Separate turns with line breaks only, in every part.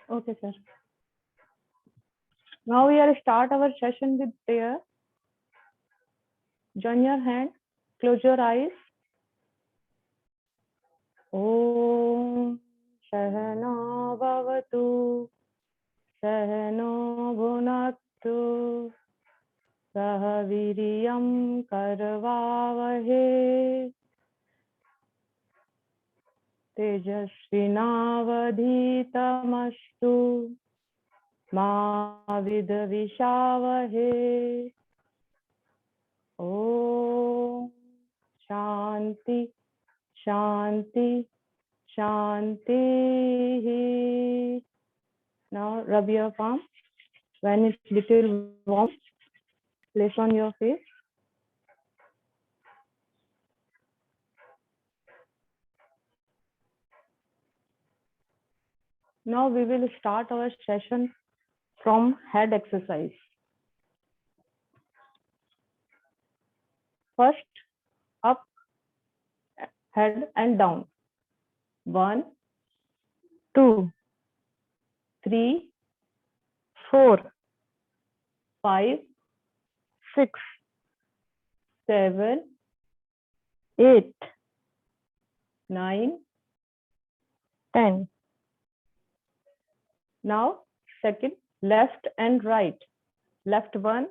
Okay, sir. Now we are start our session with prayer. Join your hand, close your eyes. Om Sahana Bhavatu Sahano Bhunaktu Sah Viriyam Karvavahe Tejasvinavadhitamastu Ma Vidvishavahe. Om Shanti Shanti Shanti. Now rub your palm. When it's little warm, place on your face. Now we will start our session from head exercise. First, up, head and down. 1, 2, 3, 4, 5, 6, 7, 8, 9, 10. Now, second, left and right. Left 1,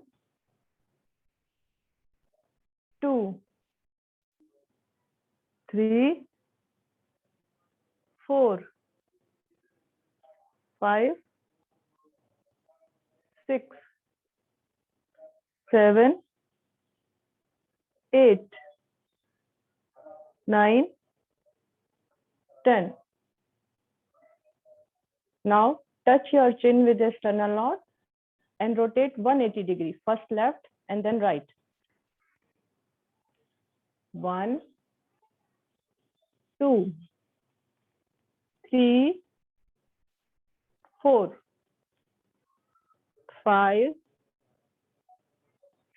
2, 3, 4, 5, 6, 7, 8, 9, 10. Now touch your chin with a sternal knot and rotate 180 degrees. First left and then right. 1, 2, 3, 4, 5,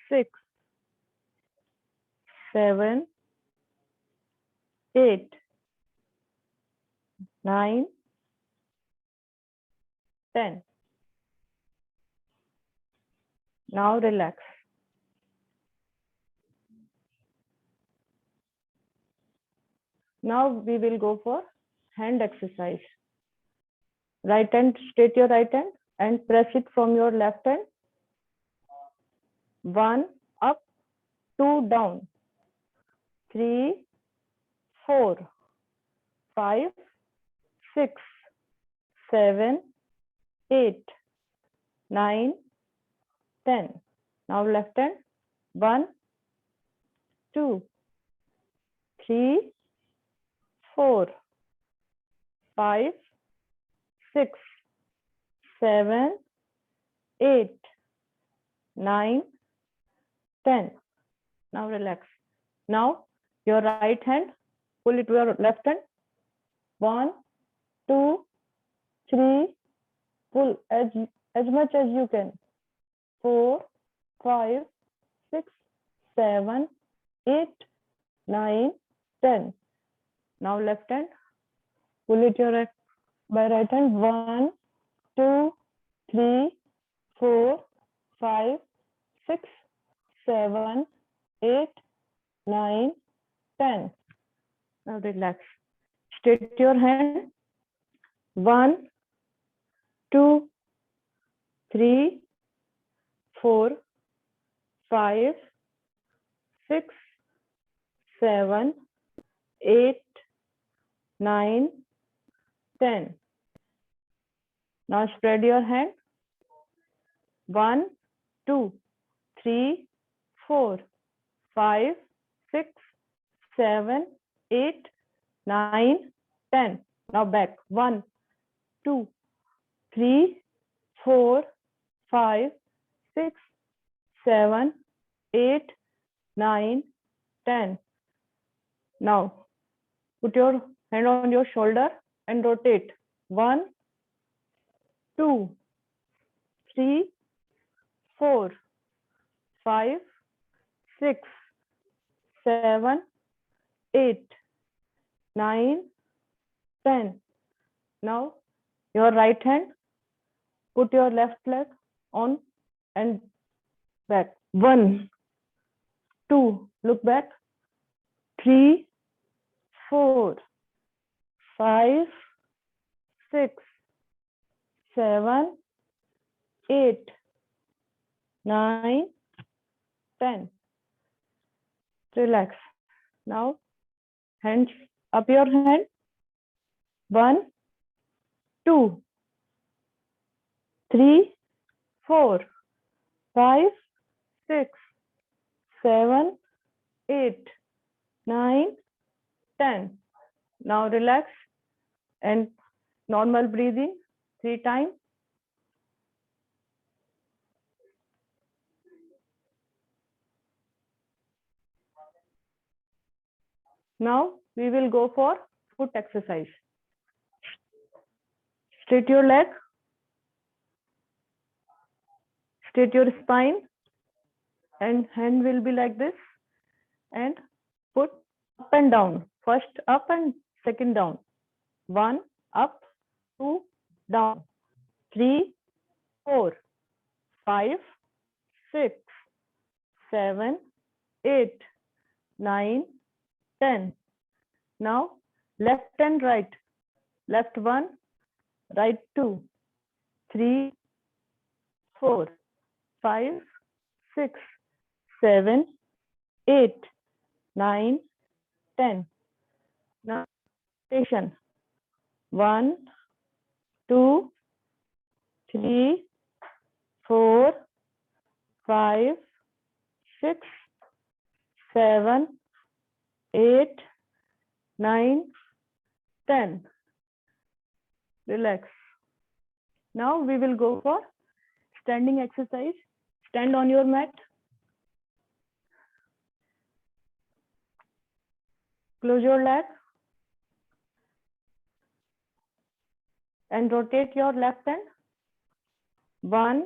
6, 7, 8, 9, 10. Now relax. Now we will go for hand exercise. Right hand, straight your right hand and press it from your left hand. 1 up, 2 down, 3, 4, 5, 6, 7, 8, 9, 10. Now left hand. 1, 2, 3, 4, 5, 6, 7, 8, 9, 10. Now relax. Now your right hand, pull it to your left hand. 1, 2, 3, pull as much as you can. 4, 5, 6, 7, 8, 9, 10. Now left hand, pull it your by right hand. 1, 2, 3, 4, 5, 6, 7, 8, 9, 10. Now relax. Straight your hand. 1, 2, 3, 4, 5, 6, 7, 8, 9, 10. Now spread your hand. 1, 2, 3, 4, 5, 6, 7, 8, 9, 10. Now back. 1, 2, 3, 4, 5, 6, 7, 8, 9, 10. Now put your hand on your shoulder and rotate. 1, 2, 3, 4, 5, 6, 7, 8, 9, 10. Now your right hand, Put your left leg on and back. 1, 2, look back. 3, 4, 5, 6, 7, 8, 9, 10. Relax. Now, hands up your hand. 1, 2, 3, 4, 5, 6, 7, 8, 9, 10. Now relax and normal breathing 3 times. Now we will go for foot exercise. Straight your leg, straight your spine, and hand will be like this, and put up and down. First up and second down. 1 up, 2 down, 3, 4, 5, 6, 7, 8, 9, 10. Now left and right. Left 1, right 2, 3, 4, 5, 6, 7, 8, 9, 10. Now station. 1, 2, 3, 4, 5, 6, 7, 8, 9, 10. Relax. Now we will go for standing exercise. Stand on your mat. Close your leg and rotate your left hand. 1,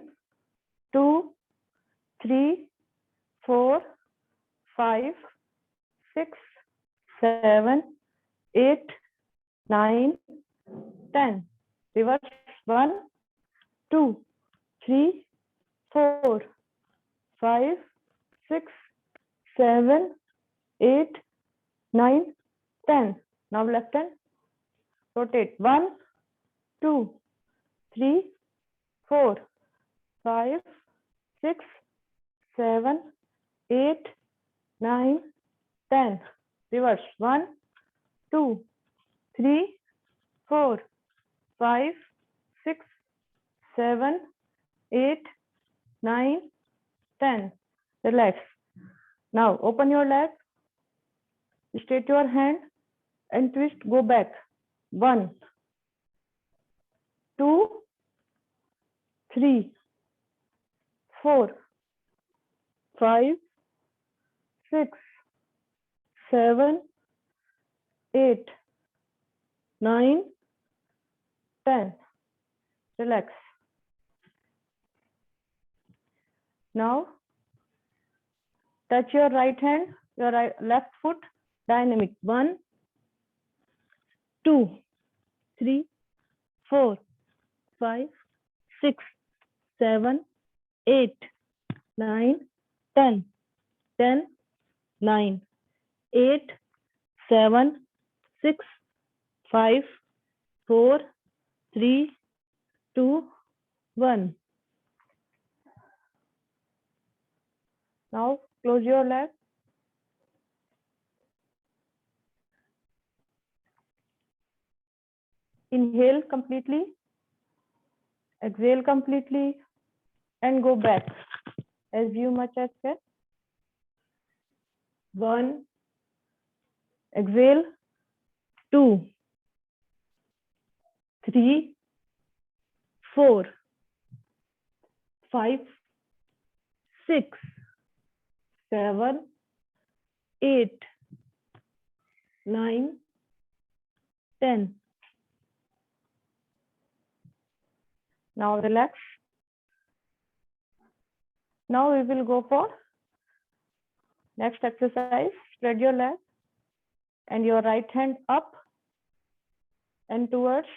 2, 3, 4, 5, 6, 7, 8, 9, 10. Reverse. 1, 2, 3, 4, 5, 6, 7, 8, 9, 10. Now left hand. Rotate. 1, 2, 3, 4, 5, 6, 7, 8, 9, 10. Reverse. 1, 2, 3, 4, 5, 6, 7, 8, 9, 10. Relax. Now open your leg. Straight your hand and twist. Go back. 1, 2, 3, 4, 5, 6, 7, 8, 9, 10. Relax. Now touch your right hand, your left foot, dynamic. 1, 2, 3, 4, 5, 6, 7, 8, 9, 10. 10, 9, 8, 7, 6, 5, 4, 3, 2, 1. Now close your leg. Inhale completely. Exhale completely. And go back as you much as can. 1. Exhale. 2, 3, 4, 5, 6, 7, 8, 9, 10. Now relax. Now we will go for next exercise. Spread your leg and your right hand up and towards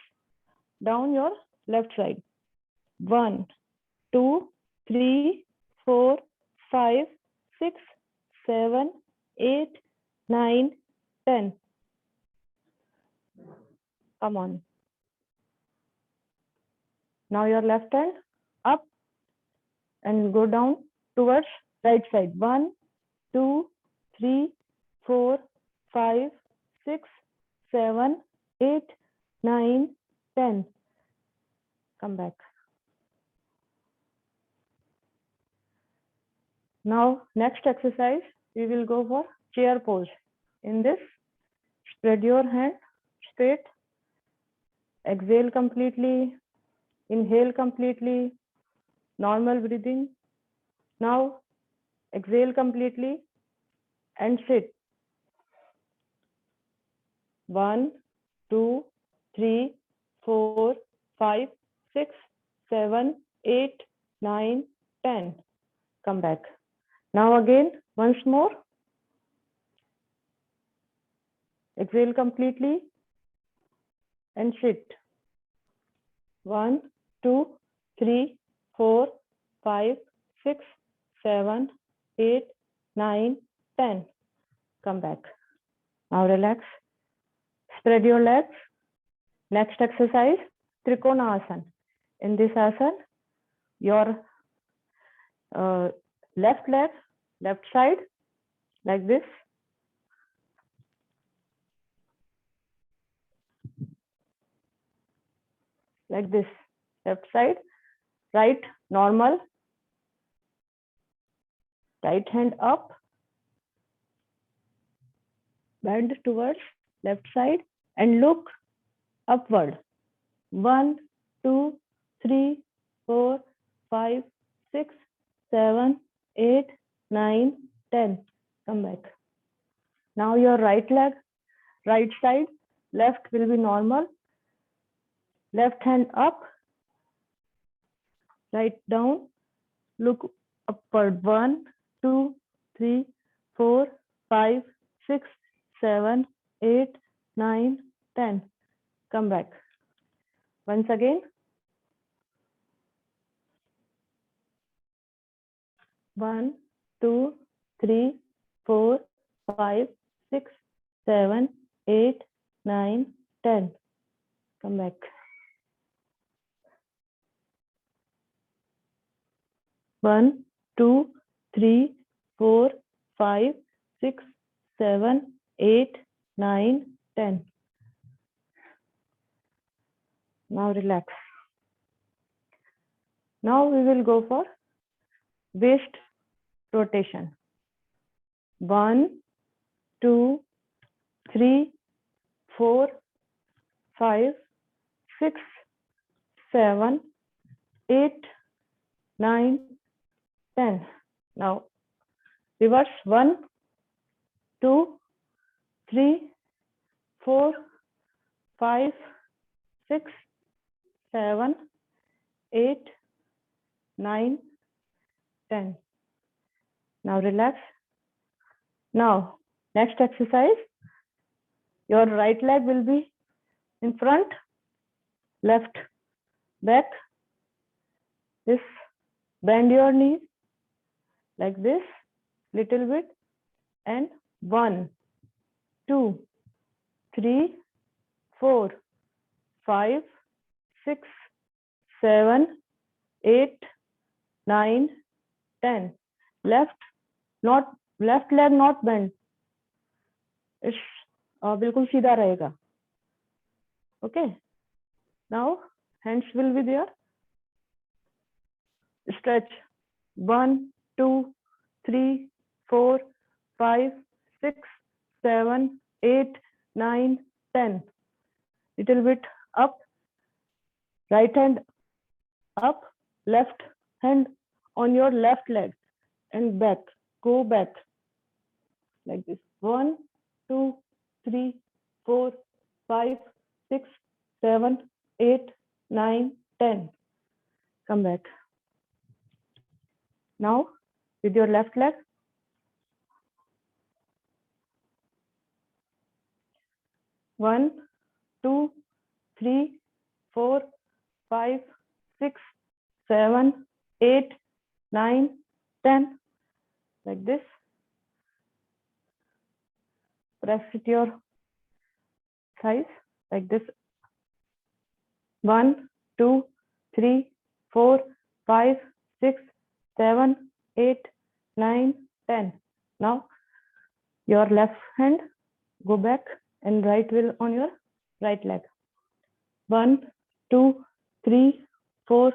down your left side. 1, 2, 3, 4, 5, 6, 7, 8, 9, 10. Come on. Now your left hand up and go down towards right side. 1, 2, 3, 4, 5, 6, 7, 8, 9, 10. Come back. Now, next exercise, we will go for chair pose. In this, spread your hand straight, exhale completely, inhale completely, normal breathing. Now, exhale completely and sit. 1, 2, 3, 4, 5, 6, 7, 8, 9, 10. Come back. Now again, once more. Exhale completely and sit. 1, 2, 3, 4, 5, 6, 7, 8, 9, 10. Come back. Now relax. Spread your legs. Next exercise, Trikonasana. In this asana, your left leg, left side, like this. Like this. Left side, right, normal. Right hand up. Bend towards left side and look upward. 1, 2, 3, 4, 5, 6, 7, 8, 9, 10. Come back. Now your right leg, right side, left will be normal. Left hand up, right down, look upward. 1, 2, 3, 4, 5, 6, 7, 8, 9, 10. Come back. Once again. 1, 2, 3, 4, 5, 6, 7, 8, 9, 10. Come back. One, 2, 3, 4, 5, 6, 7, 8, 9, 10. Now relax. Now we will go for waist rotation. 1, 2, 3, 4, 5, 6, 7, 8, 9, 10. Now reverse. 1, 2, 3, 4, 5, 6, 7, 8, 9, 10. Now relax. Now, next exercise. Your right leg will be in front, left back. This, bend your knees like this, little bit, and 1, 2, 3, 4, 5, 6, 7, 8, 9, 10. Left leg not bend. इस बिल्कुल सीधा रहेगा. Okay. Now hands will be there. Stretch. 1, 2, 3, 4, 5, 6, 7, 8, 9, 10. Little bit up. Right hand up. Left hand on your left leg and back. Go back like this. 1, 2, 3, 4, 5, 6, 7, 8, 9, 10. Come back. Now with your left leg. 1, 2, 3, 4, 5, 6, 7, 8, 9, 10. Like this. Press it your thighs like this. 1, 2, 3, 4, 5, 6, 7, 8, 9, 10. Now your left hand go back and right wheel on your right leg. 1, 2, 3, 4,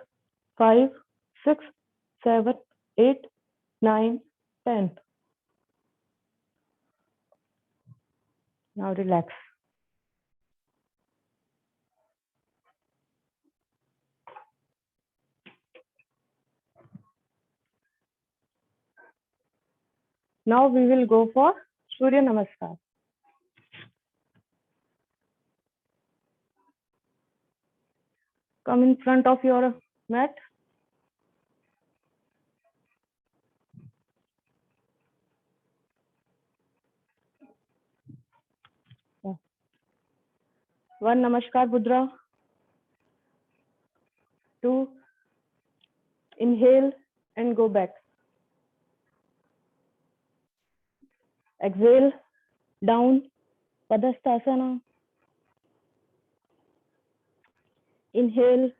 5, 6, 7, 8, 9, 10. Now relax. Now we will go for Surya Namaskar. Come in front of your mat. One Namaskar Mudra. 2, inhale and go back. Exhale, down, Padasthasana. Inhale,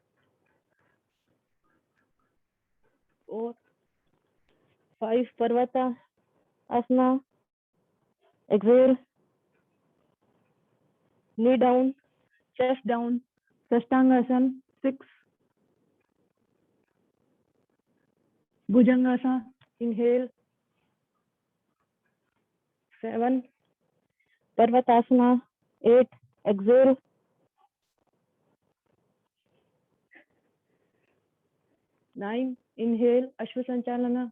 4, 5, Parvata Asana. Exhale, knee down, chest down, Sashtangasana. 6, Bhujangasana. Inhale, 7, Parvatasana. 8, exhale, 9, inhale, Ashwasanchalana.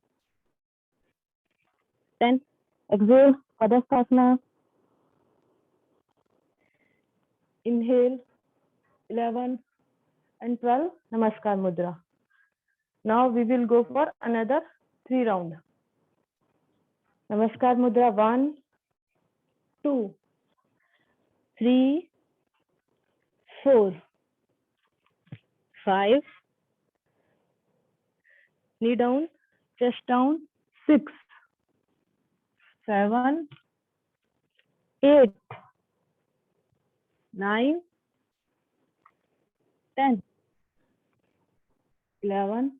10, exhale, Padasthasana. Inhale, 11 and 12, Namaskar Mudra. Now we will go for another 3 rounds. Namaskar Mudra 1, 2, 3, 4, 5, knee down, chest down, 6, 7, 8, 9, 10, 11,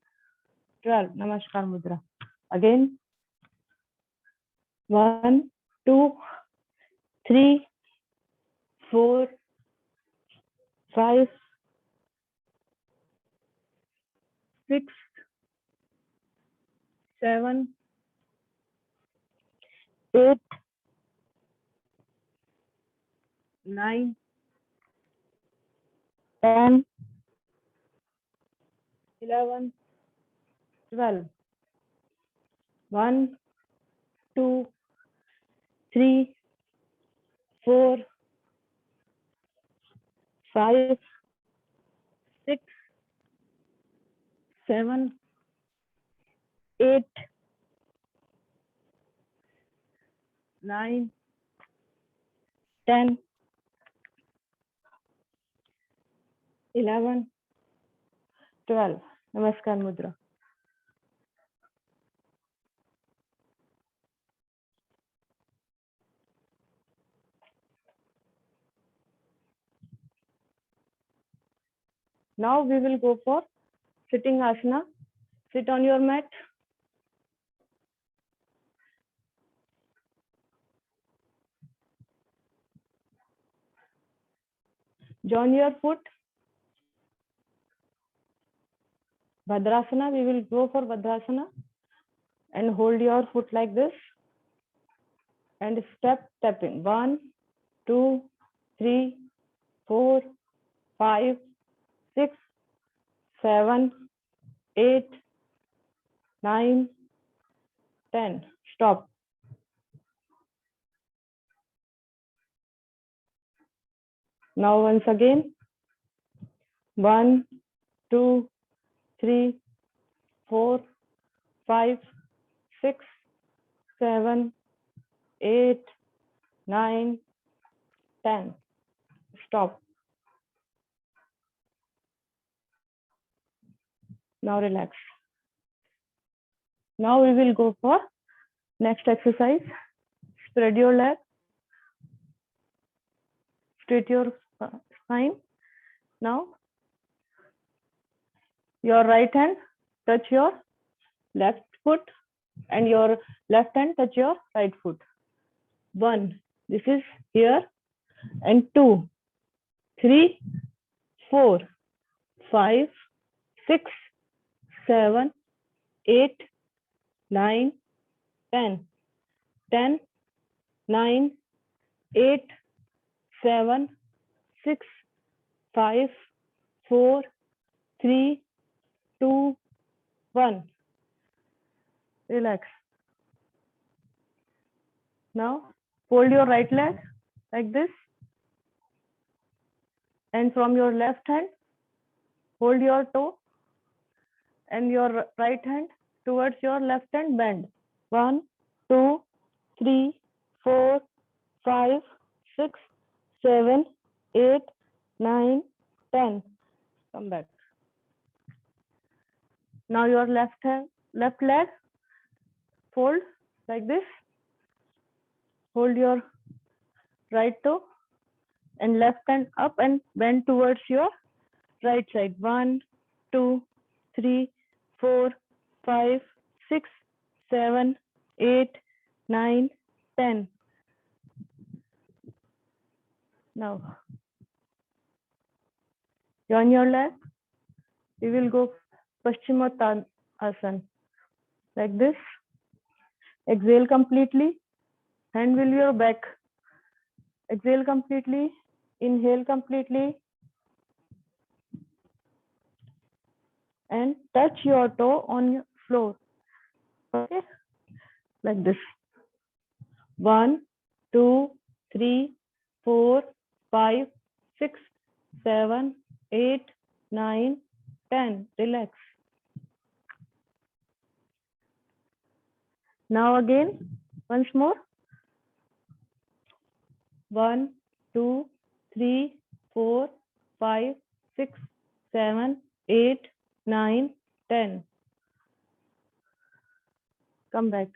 12. Namaskar Mudra. Again, 1, 2, 3, 4, 5, 6, 7, 8, 9, 10, 11, 12. 1, 2, 3, 4, 5, 6, 7, 8, 9, 10, 11, 12. Namaskar Mudra. Now we will go for sitting asana. Sit on your mat. Join your foot. Bhadrasana. We will go for Bhadrasana and hold your foot like this and step tapping. 1, 2, 3, 4, 5, 6, 7, 8, 9, 10. Stop. Now once again. 1, 2, 3, 4, 5, 6, 7, 8, 9, 10. Stop. Now relax. Now we will go for next exercise. Spread your leg. Straight your spine. Now your right hand touch your left foot and your left hand touch your right foot. 1, this is here, and 2, 3, 4, 5, 6, 7, 8, 9, 10. 10, 9, 8, 7, 6, 5, 4, 3, 2, 1. Relax. Now fold your right leg like this, and from your left hand hold your toe and your right hand towards your left hand, bend. 1, 2, 3, 4, 5, 6, 7, 8, 9, 10. Come back. Now your left leg fold like this. Hold your right toe and left hand up and bend towards your right side. 1, 2, 3, 4, 5, 6, 7, 8, 9, 10. Now join your leg. We will go Paschimottanasana like this. Exhale completely. Hand will your back. Exhale completely. Inhale completely. And touch your toe on your floor. Okay? Like this. 1, 2, 3, 4, 5, 6, 7, 8, 9, 10. Relax. Now again, once more. 1, 2, 3, 4, 5, 6, 7, 8, 9, 10. Come back.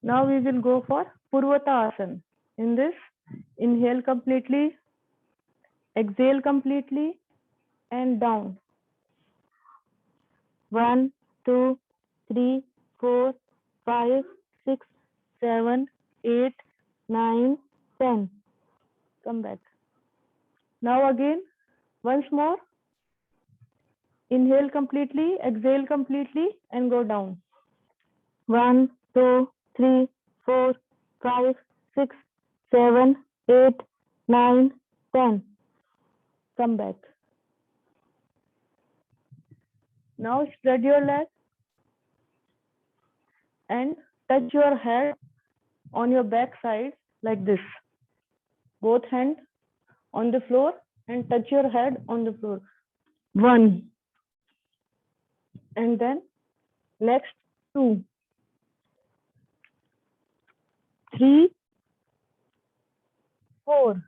Now we will go for Purvatasana. In this, inhale completely, exhale completely, and down. 1, 2, 3, 4, 5, 6, 7, 8, 9, 10. Come back. Now again, once more. Inhale completely, exhale completely, and go down. 1, 2, 3, 4, 5, 6, 7, 8, 9, 10. Come back. Now spread your leg and touch your head on your back side like this. Both hands on the floor and touch your head on the floor. 1. And then next 2, 3, 4,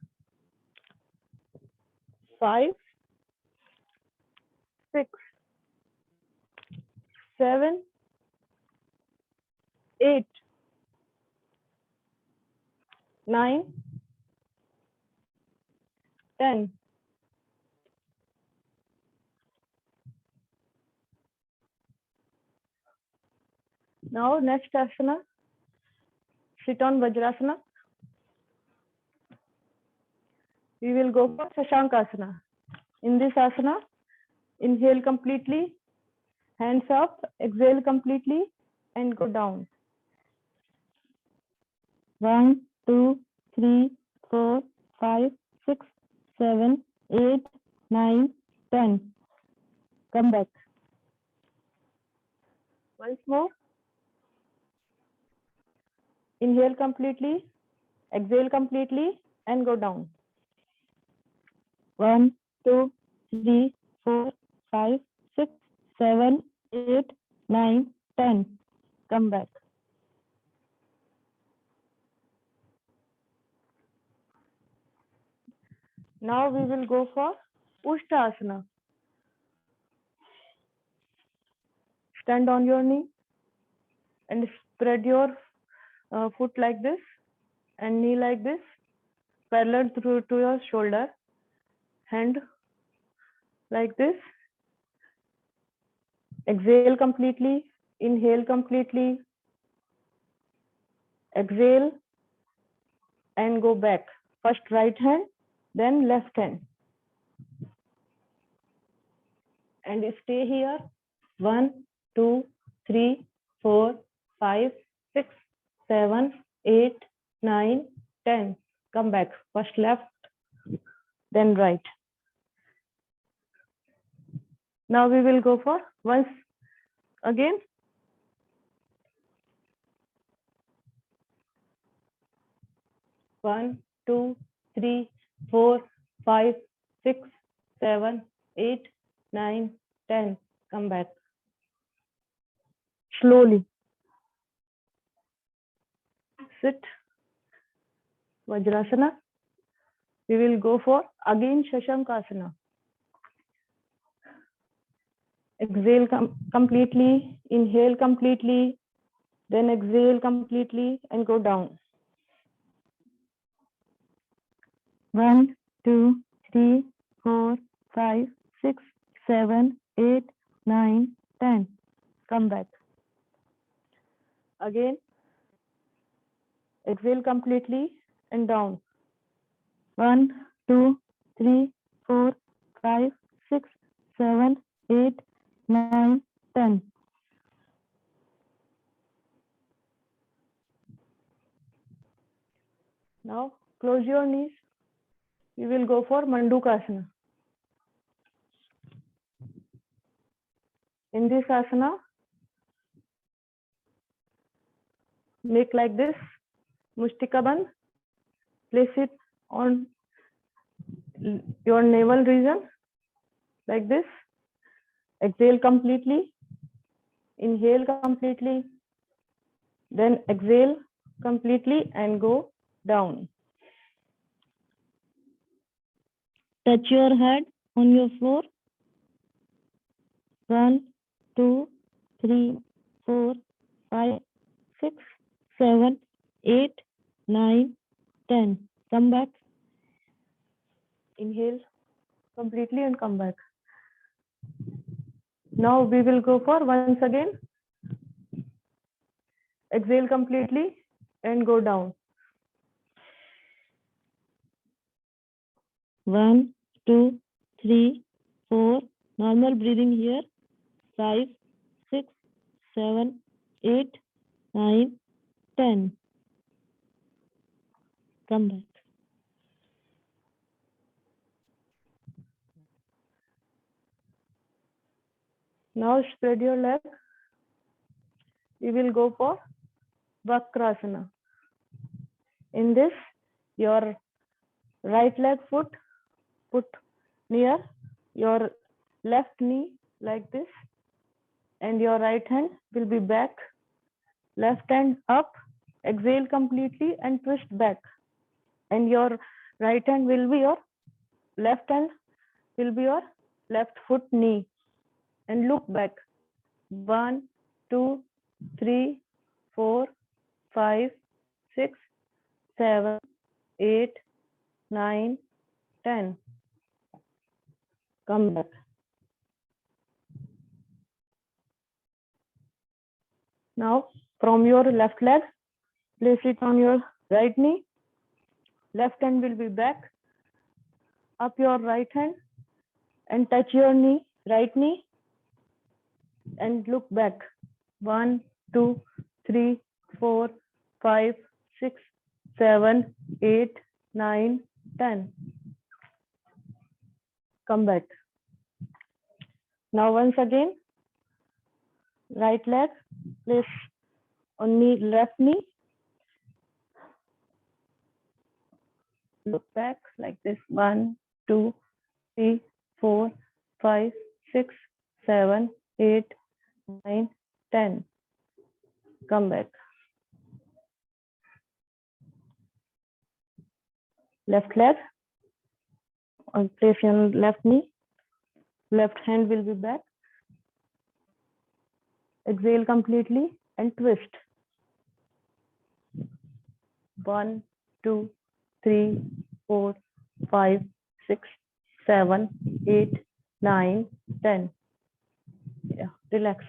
5, 6, 7, 8, 9, 10. Now next asana, sit on Vajrasana. We will go for Shashankasana. In this asana, inhale completely, hands up, exhale completely, and go down. 1, 2, 3, 4, 5, 6, 7, 8, 9, 10. Come back. Once more. Inhale completely, exhale completely, and go down. 1, 2, 3, 4, 5, 6, 7, 8, 9, 10. Come back. Now we will go for Ushtrasana. stand on your knee and spread your foot like this and knee like this, parallel through to your shoulder. Hand like this. Exhale completely. Inhale completely. Exhale and go back. First right hand, then left hand. And stay here. 1, 2, 3, 4, 5, 6, 7, 8, 9, 10. Come back. First left, then right. Now we will go for once again. One, 2, 3, 4, 5, 6, 7, 8, 9, 10. Come back. Slowly. Sit. Vajrasana. We will go for again Shashankasana. Exhale completely. Inhale completely. Then exhale completely and go down. 1, 2, 3, 4, 5, 6, 7, 8, 9, 10. Come back. Again. Exhale completely and down. 1, 2, 3, 4, 5, 6, 7, 8, 9, 10. Now close your knees. We will go for Mandukasana. In this asana, make like this, Mustika Bandh. Place it on your navel region, like this. Exhale completely. Inhale completely. Then exhale completely and go down. Touch your head on your floor. 1, 2, 3, 4, 5, 6, 7, 8, 9, 10. Come back. Inhale completely and come back. Now we will go for once again. Exhale completely and go down. 1, 2, 3, 4. Normal breathing here. 5, 6, 7, 8, 9, 10. Come back. Now spread your leg. We will go for Vakrasana. In this, your right leg foot put near your left knee like this, and your right hand will be back. Left hand up. Exhale completely and twist back. And your right hand will be your left hand will be your left foot knee. And look back. 1, 2, 3, 4, 5, 6, 7, 8, 9, 10. Come back. Now, from your left leg, place it on your right knee. Left hand will be back. Up your right hand and touch your knee, right knee. And look back. 1, 2, 3, 4, 5, 6, 7, 8, 9, 10. Come back. Now once again, right leg, place on knee, left knee. Look back like this. 1, 2, 3, 4, 5, 6, 7, 8, 9, 10. Come back. Left leg, on place on left knee. Left hand will be back. Exhale completely and twist. 1, 2, 3, 4, 5, 6, 7, 8, 9, 10. Yeah, relax.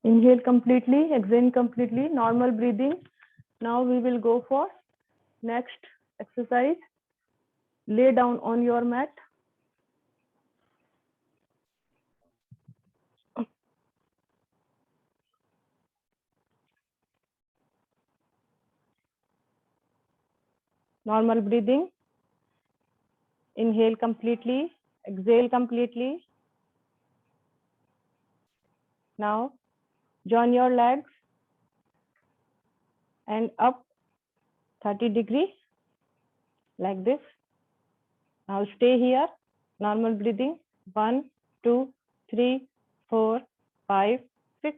Inhale completely, exhale completely, normal breathing. Now we will go for next exercise. Lay down on your mat. Normal breathing. Inhale completely, exhale completely. Now join your legs and up 30 degrees like this. Now stay here. Normal breathing. 1, 2, 3, 4, 5, 6,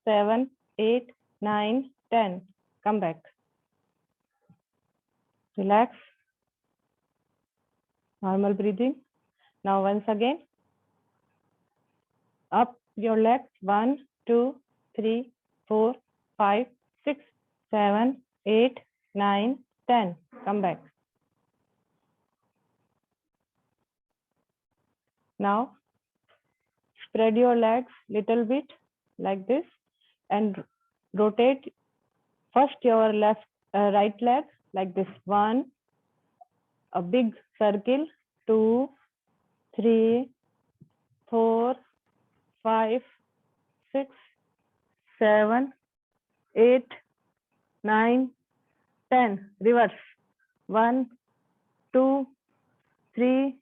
7, 8, 9, 10. Come back. Relax. Normal breathing. Now once again. Up your legs. 1, 2, 3, 4, 5, 6, 7, 8, 9, 10. Come back. Now spread your legs little bit like this and rotate first your right leg like this. 1, a big circle. 2, 3, 4, 5, 6, 7, 8, 9, 10. Reverse. 1, 2, 3,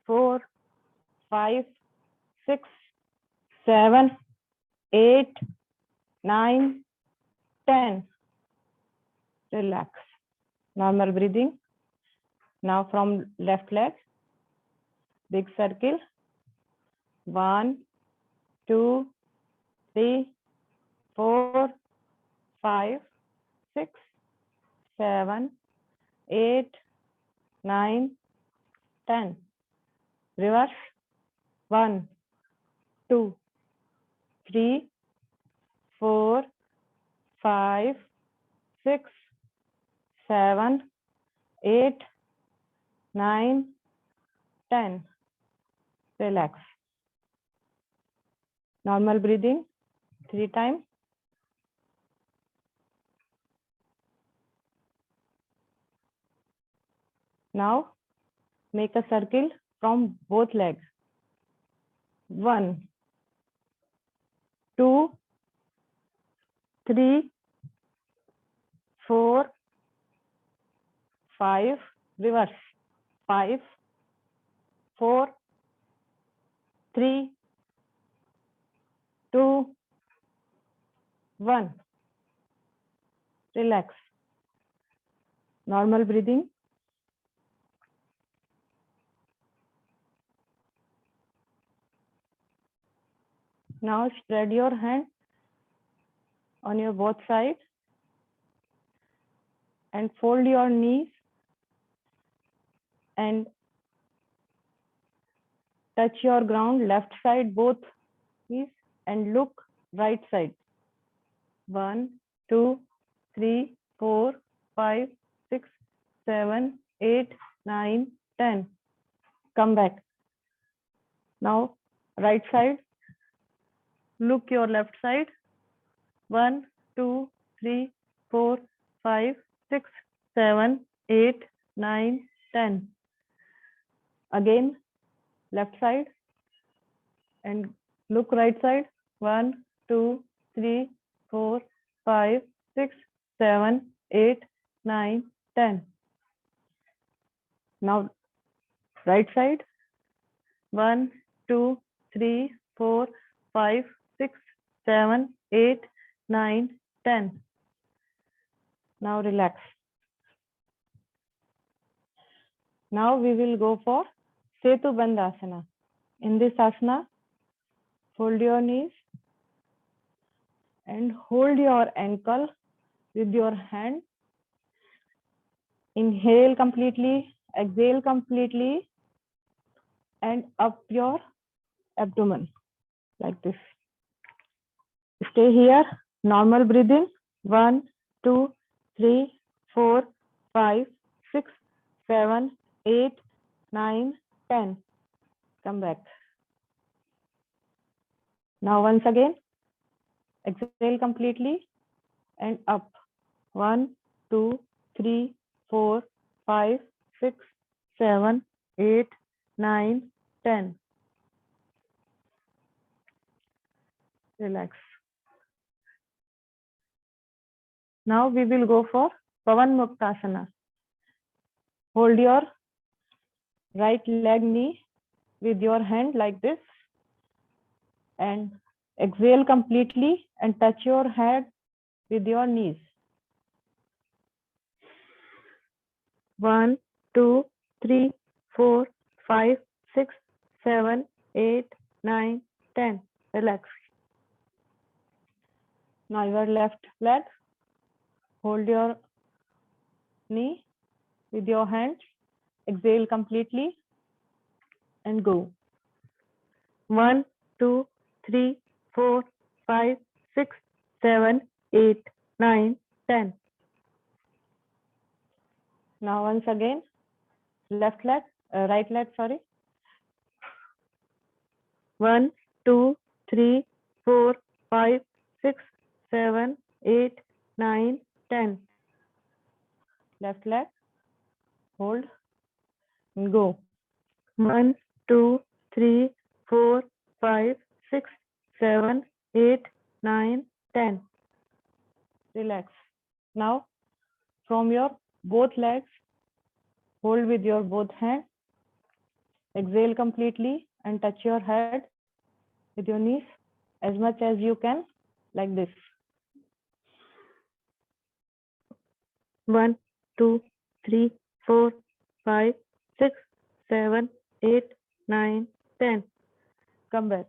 4, 5, 6, 7, 8, 9, 10. Relax. Normal breathing. Now from left leg, big circle. 1, 2, 3, 4, 5, 6, 7, 8, 9, 10. Reverse. 1, 2, 3, 4, 5, 6, 7, 8, 9, 10. Relax. Normal breathing 3 times. Now make a circle from both legs. 1, 2, 3, 4, 5. Reverse. 5, 4, 3, 2, 1. Relax. Normal breathing. Now spread your hand on your both sides and fold your knees and touch your ground left side both knees and look right side. 1, 2, 3, 4, 5, 6, 7, 8, 9, 10. Come back. Now right side. Look your left side. 1, 2, 3, 4, 5, 6, 7, 8, 9, 10. Again left side and look right side. 1, 2, 3, 4, 5, 6, 7, 8, 9, 10. Now right side. 1, 2, 3, 4, 5, 6, 7, 8, 9, 10. Now relax. Now we will go for Setu Bandhasana. In this asana, fold your knees and hold your ankle with your hand. Inhale completely, exhale completely, and up your abdomen like this. Stay here. Normal breathing. 1, 2, 3, 4, 5, 6, 7, 8, 9, 10. Come back. Now once again, exhale completely and up. 1, 2, 3, 4, 5, 6, 7, 8, 9, 10. Relax. Now we will go for Pavan Muktasana. Hold your right leg knee with your hand like this and exhale completely and touch your head with your knees. 1, 2, 3, 4, 5, 6, 7, 8, 9, 10. Relax. Now your left leg, hold your knee with your hands, exhale completely and go. 1, 2, 3, 4, 5, 6, 7, 8, 9, 10. Now once again, left leg, right leg, sorry. 1, 2, 3, 4, 5, 6, 7, 8, 9, 10. Left leg, hold and go. 1, 2, 3, 4, 5, 6, 7, 8, 9, 10. Relax. Now from your both legs, hold with your both hands. Exhale completely and touch your head with your knees as much as you can, like this. 1, 2, 3, 4, 5, 6, 7, 8, 9, 10. Come back.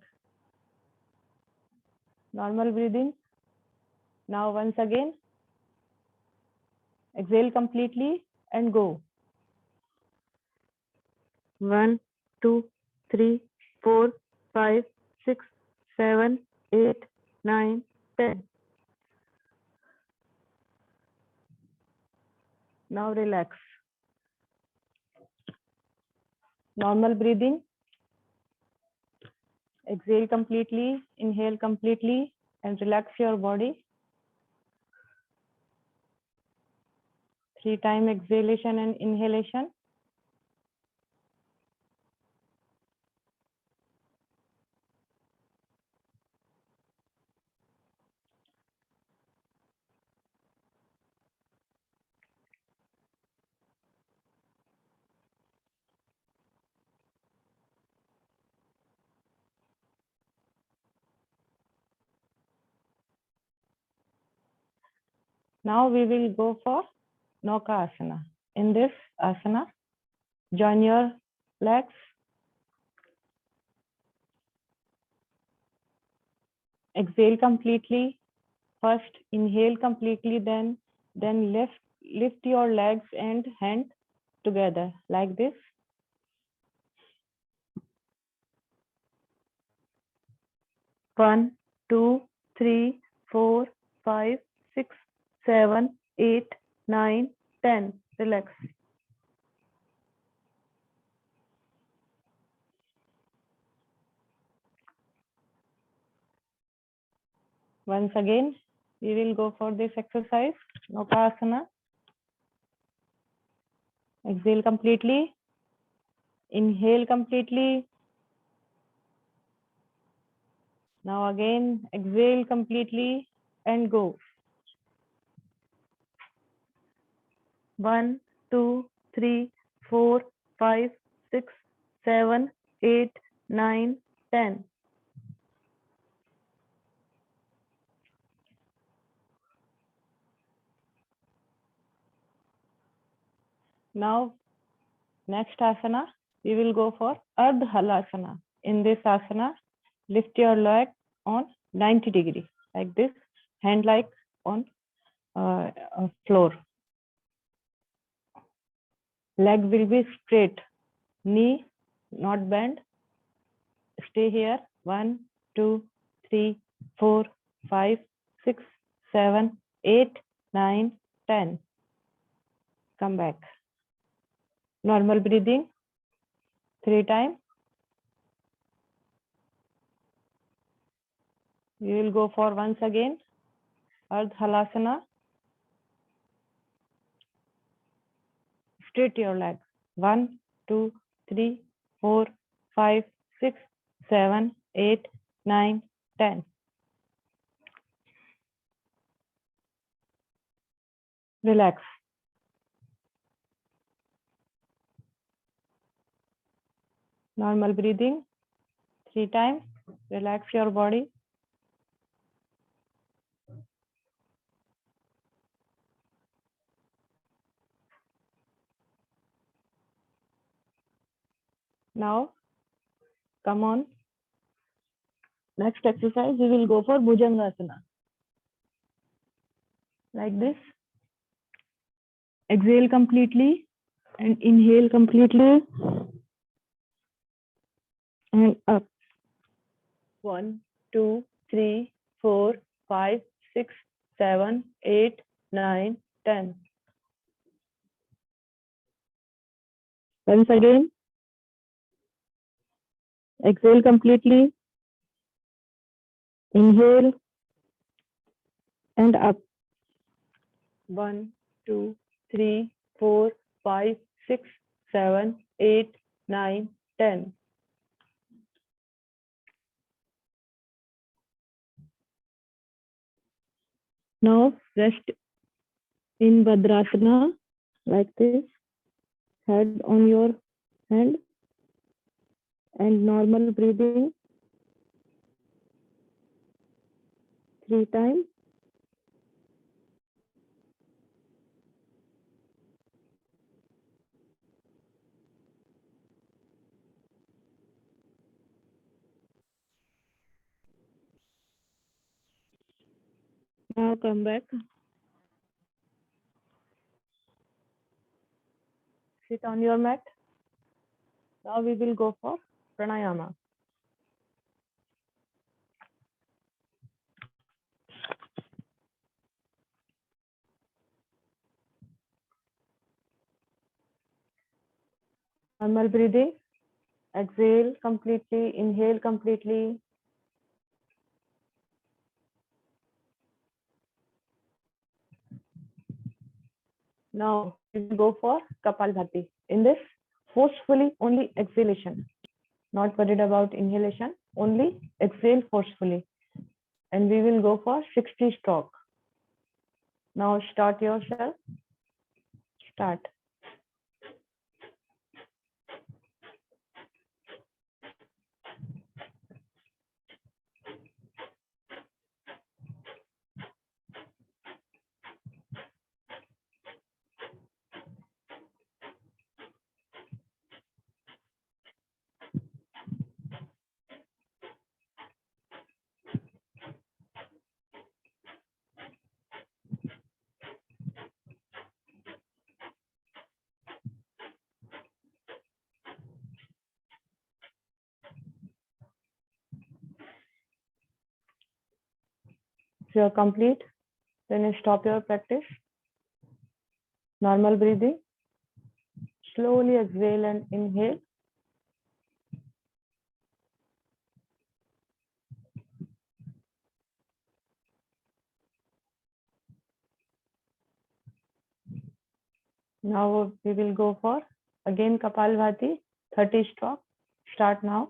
Normal breathing. Now once again, exhale completely and go. 1, 2, 3, 4, 5, 6, 7, 8, 9, 10. Now relax. Normal breathing. Exhale completely, inhale completely, and relax your body. 3-time exhalation and inhalation. Now we will go for Nauka Asana. In this asana, join your legs. Exhale completely. First inhale completely, then lift your legs and hand together like this. 1, 2, 3, 4, 5, 6, 7, 8, 9, 10. Relax. Once again, we will go for this exercise, Nauka Asana. Exhale completely. Inhale completely. Now again, exhale completely and go. 1, 2, 3, 4, 5, 6, 7, 8, 9, 10. Now, next asana, we will go for Ardha Halasana. In this asana, lift your leg on 90 degree, like this, hand like on floor. Leg will be straight, knee not bend. Stay here. 1, 2, 3, 4, 5, 6, 7, 8, 9, 10. Come back. Normal breathing. 3 times. We will go for once again. Ardha Halasana. Straight your leg. 1, 2, 3, 4, 5, 6, 7, 8, 9, 10. Relax. Normal breathing. 3 times. Relax your body. Now, come on. Next exercise, we will go for Bhujangasana. Like this. Exhale completely and inhale completely. And up. 1, 2, 3, 4, 5, 6, 7, 8, 9, 10. Once again. Exhale completely. Inhale and up. 1, 2, 3, 4, 5, 6, 7, 8, 9, 10. Now rest in Bhadrasana like this. Head on your hand and normal breathing 3 times. Now come back. Sit on your mat. Now we will go for pranayama. Normal breathing. Exhale completely. Inhale completely. Now we will go for Kapalbhati. In this, forcefully only exhalation. Not worried about inhalation. Only exhale forcefully. And we will go for 60 stroke. Now start yourself. Start. If you are complete, then you stop your practice. Normal breathing. Slowly exhale and inhale. Now we will go for again Kapalbhati, 30 stroke. Start now.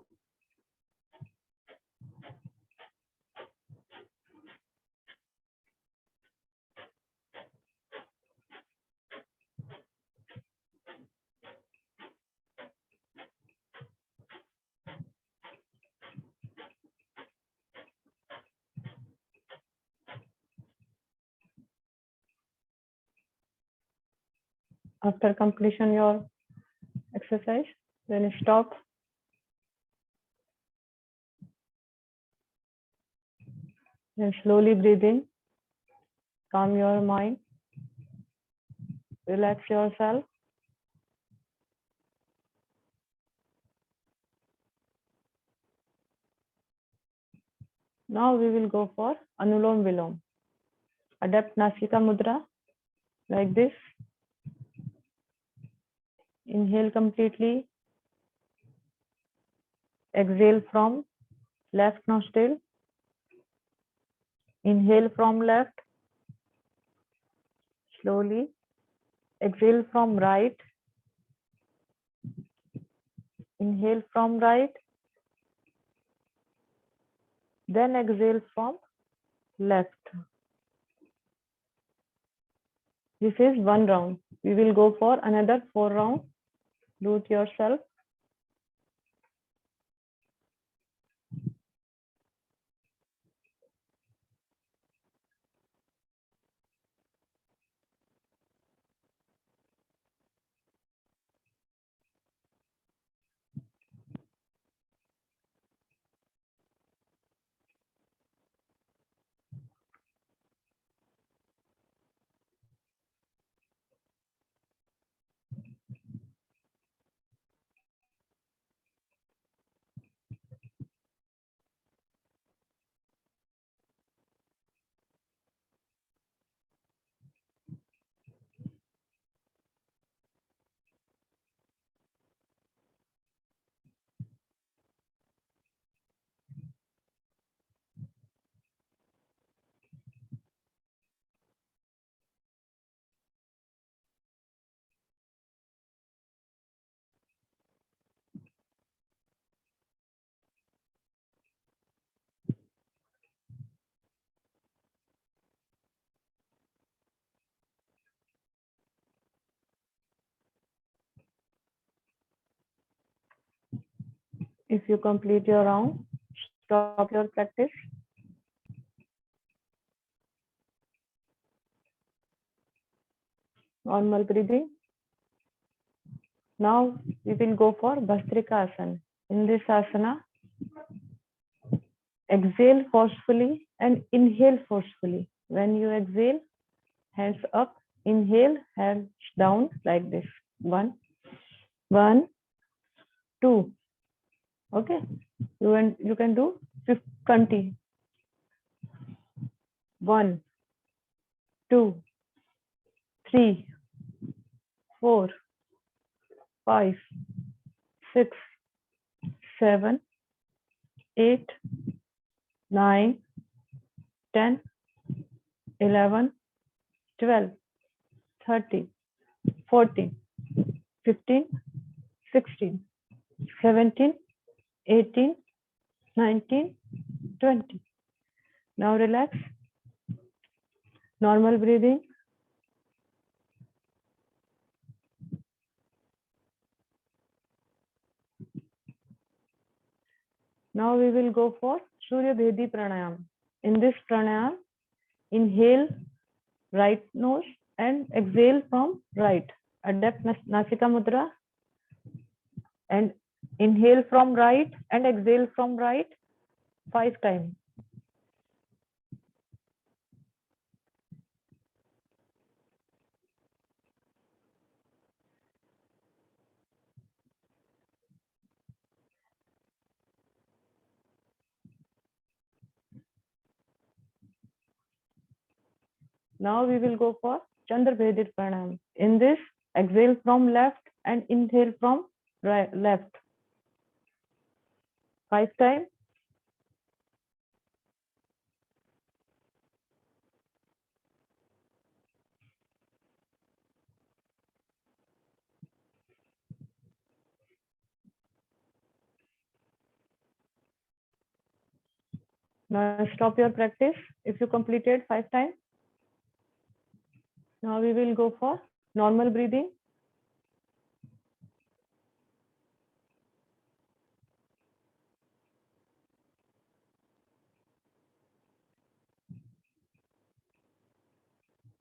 After completion your exercise, then stop. Then slowly breathe in. Calm your mind. Relax yourself. Now we will go for Anulom Vilom. Adapt Nasika Mudra like this. Inhale completely. Exhale from left nostril. Inhale from left. Slowly. Exhale from right. Inhale from right. Then exhale from left. This is one round. We will go for another 4 rounds. Do it yourself. If you complete your round, stop your practice. Normal breathing. Now we will go for Bhastrika Asana. In this asana, exhale forcefully and inhale forcefully. When you exhale, hands up. Inhale, hands down like this. 1, 1, 2. Okay. You can do 20. 1, 2, 3, 4, 5, 6, 7, 8, 9, 10, 11, 12, 13, 14, 15, 16, 17, 18, 19, 20. Now relax. Normal breathing. Now we will go for Surya Bhedi Pranayam. In this pranayam, inhale right nose and exhale from right. Adapt Nasika Mudra and inhale from right and exhale from right 5 times. Now we will go for Chandra Bhedi Pranayam. In this, exhale from left and inhale from right, left 5 times. Now stop your practice if you completed 5 times. Now we will go for normal breathing.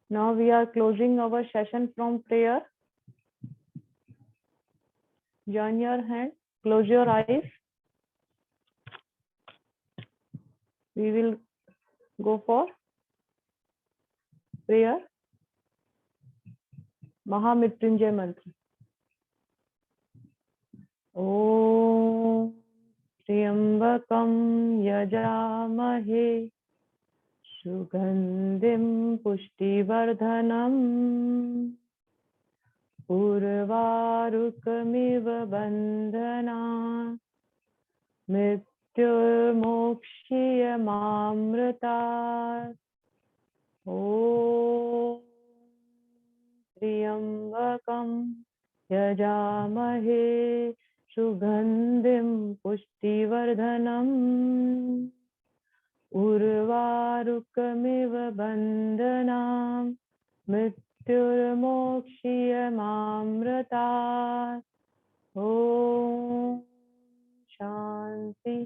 Now we are closing our session from prayer. Join your hand, close your eyes. We will go for prayer. Mahamrityunjay mantra. Om त्र्यंबकं यजामहे सुगंधिं पुष्टिवर्धनम् उर्वारुकमिव बन्धनान् मृत्युर्मोक्षीयमामृतात्। ॐ त्र्यंबकं यजामहे सुगंधिं पुष्टिवर्धनम् उर्वारुकमिव बन्धनान् मृत्युर्मोक्षीयमामृतात्। ॐ शांति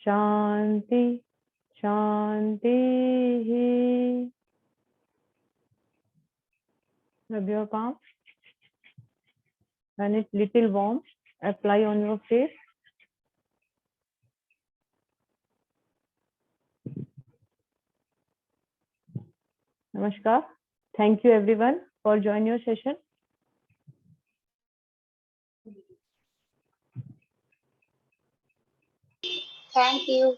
शांति शांतिः। Rub your palm and it's little warm. Apply on your face. Namaskar. Thank you everyone for joining your session.
Thank you.